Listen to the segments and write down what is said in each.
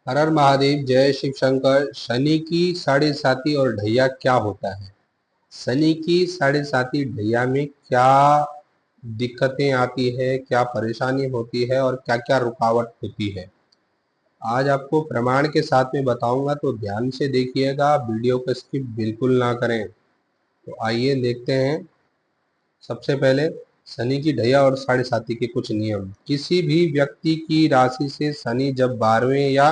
हर हर महादेव, जय शिव शंकर। शनि की साढ़े साती और ढैया क्या होता है? शनि की साढ़े साती ढैया में क्या दिक्कतें आती है, क्या परेशानी होती है और क्या क्या रुकावट होती है, आज आपको प्रमाण के साथ में बताऊंगा। तो ध्यान से देखिएगा, वीडियो को स्किप बिल्कुल ना करें। तो आइए देखते हैं। सबसे पहले शनि की ढैया और साढ़े साती के कुछ नियम। किसी भी व्यक्ति की राशि से शनि जब 12वें या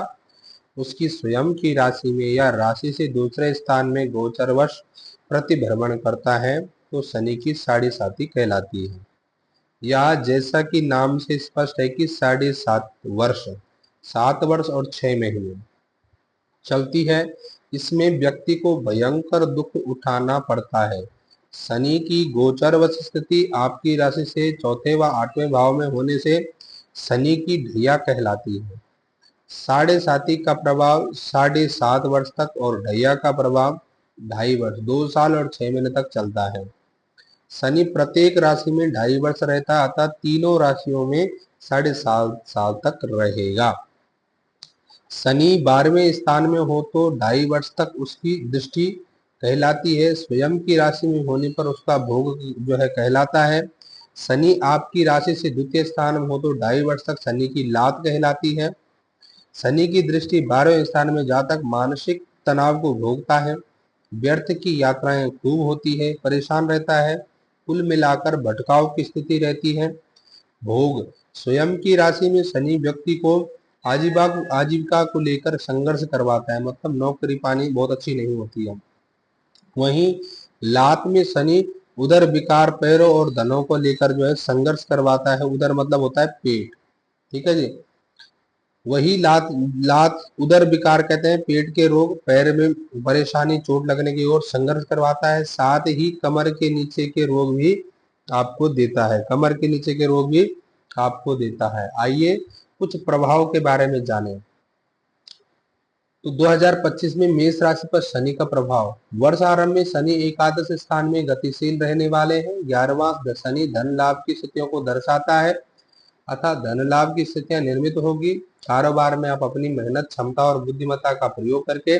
उसकी स्वयं की राशि में या राशि से दूसरे स्थान में गोचरवश प्रतिभ्रमण करता है तो शनि की साढ़े साती कहलाती है। या जैसा कि नाम से स्पष्ट है कि 7.5 वर्ष, 7 वर्ष और 6 महीने चलती है। इसमें व्यक्ति को भयंकर दुख उठाना पड़ता है। शनि की गोचरवश स्थिति आपकी राशि से चौथे व 8वें भाव में होने से शनि की ढैया कहलाती है। साढ़े साती का प्रभाव 7.5 वर्ष तक और ढैया का प्रभाव 2.5 वर्ष, 2 साल और 6 महीने तक चलता है। शनि प्रत्येक राशि में 2.5 वर्ष रहता है, अतः तीनों राशियों में 7.5 साल तक रहेगा। शनि 12वें स्थान में हो तो 2.5 वर्ष तक उसकी दृष्टि कहलाती है। स्वयं की राशि में होने पर उसका भोग जो है कहलाता है। शनि आपकी राशि से द्वितीय स्थान में हो तो 2.5 वर्ष तक शनि की लात कहलाती है। शनि की दृष्टि 12वें स्थान में जातक मानसिक तनाव को भोगता है, व्यर्थ की यात्राएं खूब होती है, परेशान रहता है, कुल मिलाकर भटकाव की स्थिति रहती है। भोग स्वयं की राशि में शनि व्यक्ति को आजीविका को लेकर संघर्ष करवाता है, मतलब नौकरी पानी बहुत अच्छी नहीं होती है। वहीं लात में शनि उदर विकार, पैरों और धनों को लेकर जो है संघर्ष करवाता है। उदर मतलब होता है पेट, ठीक है जी। वही लात लात उदर विकार कहते हैं, पेट के रोग, पैर में परेशानी, चोट लगने की ओर संघर्ष करवाता है। साथ ही कमर के नीचे के रोग भी आपको देता है, कमर के नीचे के रोग भी आपको देता है। आइए कुछ प्रभाव के बारे में जानें। तो 2025 में मेष राशि पर शनि का प्रभाव। वर्ष आरंभ में शनि एकादश स्थान में गतिशील रहने वाले हैं। 11वां शनि धन लाभ की स्थितियों को दर्शाता है, अतः धन लाभ की स्थितियां निर्मित होगी। कारोबार में आप अपनी मेहनत, क्षमता और बुद्धिमत्ता का प्रयोग करके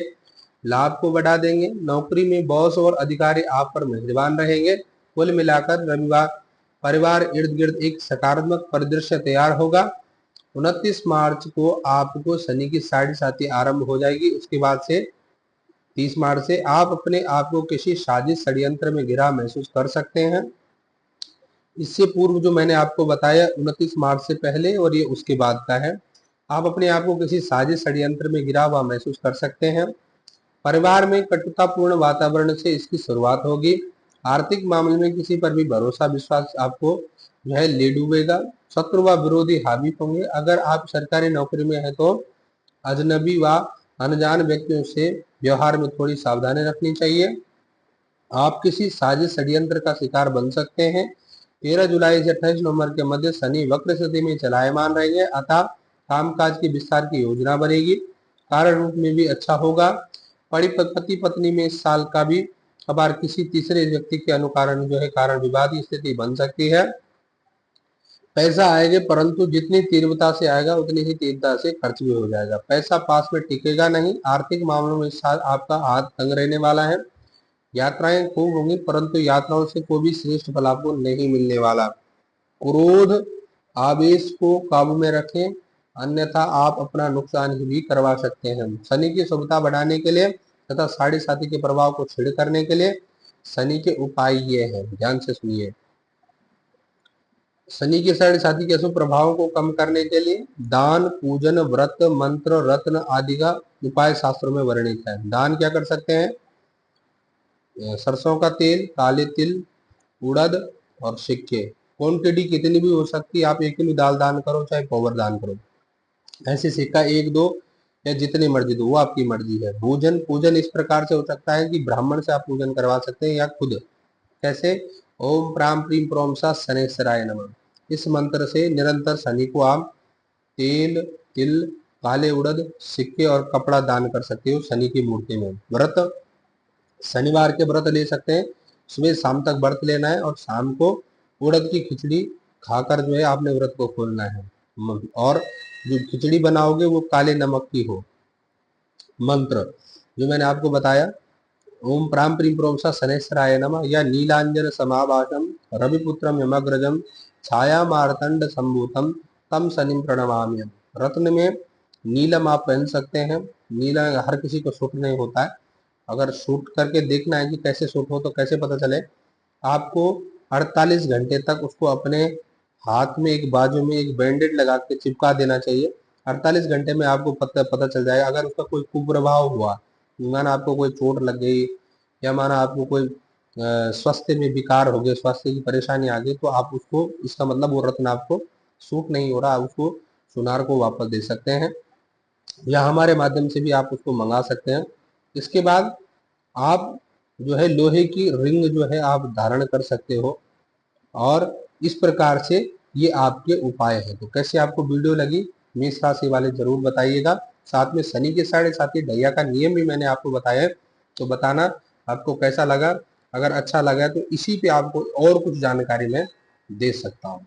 लाभ को बढ़ा देंगे। नौकरी में बॉस और अधिकारी आप पर मेहरबान रहेंगे। कुल मिलाकर रविवार परिवार इर्द गिर्द एक सकारात्मक परिदृश्य तैयार होगा। 29 मार्च को आपको शनि की साढ़े साती आरंभ हो जाएगी। उसके बाद से 30 मार्च से आप अपने आप को किसी साजिश षड्यंत्र में घिरा महसूस कर सकते हैं। इससे पूर्व जो मैंने आपको बताया 29 मार्च से पहले और ये उसके बाद का है, आप अपने आप को किसी साजिश षड्यंत्र में घिरा हुआ महसूस कर सकते हैं। परिवार में कटुतापूर्ण वातावरण से इसकी शुरुआत होगी। आर्थिक मामले में किसी पर भी भरोसा विश्वास आपको जो है ले डूबेगा। शत्रु व विरोधी हावी होंगे। अगर आप सरकारी नौकरी में है तो अजनबी व अनजान व्यक्तियों से व्यवहार में थोड़ी सावधानी रखनी चाहिए। आप किसी साजिश षड्यंत्र का शिकार बन सकते हैं। 13 जुलाई से 28 नवंबर के मध्य शनि वक्र स्थिति में चलायमान रहेंगे, अतः कामकाज के विस्तार की योजना बनेगी। कार्य रूप में भी अच्छा होगा। पति पत्नी में इस साल का भी कभार किसी तीसरे व्यक्ति के अनुकारण जो है कारण विवाद की स्थिति बन सकती है। पैसा आएगा, परंतु जितनी तीव्रता से आएगा उतनी ही तीव्रता से खर्च भी हो जाएगा। पैसा पास में टिकेगा नहीं। आर्थिक मामलों में इस साल आपका हाथ तंग रहने वाला है। यात्राएं खूब होंगी, परंतु यात्राओं से कोई भी श्रेष्ठ फल आपको नहीं मिलने वाला। क्रोध आवेश को काबू में रखें, अन्यथा आप अपना नुकसान भी करवा सकते हैं। शनि की शुभता बढ़ाने के लिए तथा साढ़े साती के प्रभाव को छिड़ करने के लिए शनि के उपाय ये हैं, ध्यान से सुनिए। शनि के साढ़े साती के अशुभ प्रभावों को कम करने के लिए दान, पूजन, व्रत, मंत्र, रत्न आदि का उपाय शास्त्रों में वर्णित है। दान क्या कर सकते हैं? सरसों का तेल, काले तिल, उड़द और सिक्के। क्वांटिटी कितनी भी हो सकती है, आप 1 किलो दाल दान करो चाहे पावर दान करो, ऐसे सिक्का 1 2 या जितने मर्जी दो, वो आपकी मर्जी है। पूजन पूजन इस प्रकार से हो सकता है कि ब्राह्मण से आप पूजन करवा सकते हैं या खुद। कैसे? ओम प्राम प्रीम प्रोम सा शनैश्चराय नमः, इस मंत्र से निरंतर शनि को आप तेल, तिल, काले उड़द, सिक्के और कपड़ा दान कर सकते हो शनि की मूर्ति में। व्रत, शनिवार के व्रत ले सकते हैं। सुबह शाम तक व्रत लेना है और शाम को उड़द की खिचड़ी खाकर जो है आपने व्रत को खोलना है। और जो खिचड़ी बनाओगे वो काले नमक की हो। मंत्र जो मैंने आपको बताया, ओम प्राम प्रीम प्रोमसा शनैश्वराय नमः या नीलांजन समाभासम रविपुत्रम यमग्रजम छाया मार्तंड संभूतम तम शनिम प्रणमाम्यहम्। रत्न में नीलम आप पहन सकते हैं। नीला हर किसी को सूट नहीं होता है। अगर सूट करके देखना है कि कैसे सूट हो तो कैसे पता चले, आपको 48 घंटे तक उसको अपने हाथ में एक बाजू में एक बैंडेड लगा के चिपका देना चाहिए। 48 घंटे में आपको पता चल जाएगा। अगर उसका कोई कुप्रभाव हुआ, माना आपको कोई चोट लग गई या माना आपको कोई स्वास्थ्य में विकार हो गए, स्वास्थ्य की परेशानी आ गई, तो आप उसको, इसका मतलब वो रत्न आपको सूट नहीं हो रहा, उसको सुनार को वापस दे सकते हैं या हमारे माध्यम से भी आप उसको मंगा सकते हैं। इसके बाद आप जो है लोहे की रिंग जो है आप धारण कर सकते हो। और इस प्रकार से ये आपके उपाय हैं। तो कैसे आपको वीडियो लगी, मेष राशि वाले जरूर बताइएगा। साथ में शनि के साढ़े साथी ढैया का नियम भी मैंने आपको बताया है, तो बताना आपको कैसा लगा। अगर अच्छा लगा तो इसी पे आपको और कुछ जानकारी मैं दे सकता हूँ।